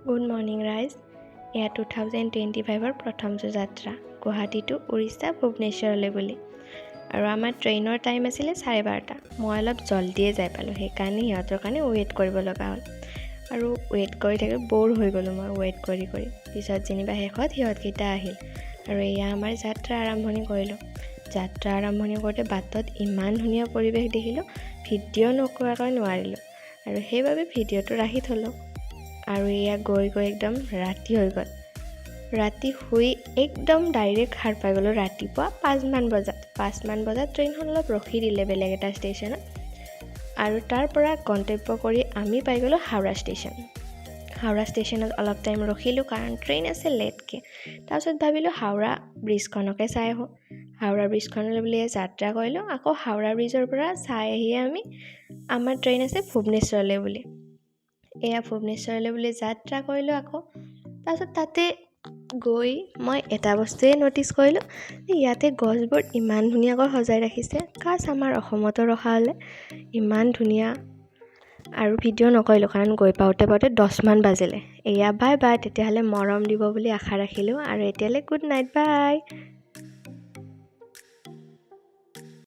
Good morning ৰাইজ। এয়া 2025ৰ প্ৰথম যাত্ৰা গুৱাহাটী টু উৰিষ্যা ভুৱনেশ্বৰলৈ বুলি। আৰু আমাৰ ট্ৰেইনৰ টাইম আছিলে 12:30। মই অলপ জল্দিয়ে যাই পালোঁ, সেইকাৰণে সিহঁতৰ কাৰণে ৱেইট কৰিব লগা হ'ল। আৰু ৱেইট কৰি থাকি ব'ৰ হৈ গ'লোঁ মই ৱেইট কৰি কৰি। পিছত যেনিবা শেষত সিহঁতকেইটা আহিল আৰু এয়া আমাৰ যাত্ৰা আৰম্ভণি কৰিলোঁ। যাত্ৰা আৰম্ভণি কৰোঁতে বাটত ইমান ধুনীয়া পৰিৱেশ দেখিলোঁ, ভিডিঅ' নকৰাকৈ নোৱাৰিলোঁ আৰু সেইবাবে ভিডিঅ'টো ৰাখি থ'লোঁ। আৰু এয়া গৈ একদম ৰাতি হৈ গ'ল। ৰাতি শুই একদম ডাইৰেক্ট সাৰ পাই গ'লোঁ ৰাতিপুৱা 5মান বজাত। 5মান বজাত ট্ৰেইনখন অলপ ৰখি দিলে বেলেগ এটা ষ্টেচনত। আৰু তাৰ পৰা গন্তব্য কৰি আমি পাই গ'লোঁ হাওৰা ষ্টেচন। হাওৰা ষ্টেচনত অলপ টাইম ৰখিলোঁ কাৰণ ট্ৰেইন আছে লেটকৈ। তাৰপিছত ভাবিলোঁ হাওৰা ব্ৰিজখনকে চাই আহোঁ। হাওৰা ব্ৰিজখনলৈ বুলিয়ে যাত্ৰা কৰিলোঁ। আকৌ হাওৰা ব্ৰিজৰ পৰা চাই আহিয়ে আমাৰ ট্ৰেইন আছে ভুৱনেশ্বৰলৈ বুলি। এয়া ভুৱনেশ্বৰলৈ বুলি যাত্ৰা কৰিলোঁ আকৌ। তাৰপিছত তাতে গৈ মই এটা বস্তুৱে ন'টিছ কৰিলোঁ যে ইয়াতে গছবোৰ ইমান ধুনীয়াকৈ সজাই ৰাখিছে। কাছ আমাৰ অসমতো ৰখা হ'লে ইমান ধুনীয়া। আৰু ভিডিঅ' নকৰিলোঁ কাৰণ গৈ পাওঁতে 10মান বাজিলে। এয়া বাই বাই, তেতিয়াহ'লে মৰম দিব বুলি আশা ৰাখিলোঁ। আৰু এতিয়ালৈ গুড নাইট, বাই।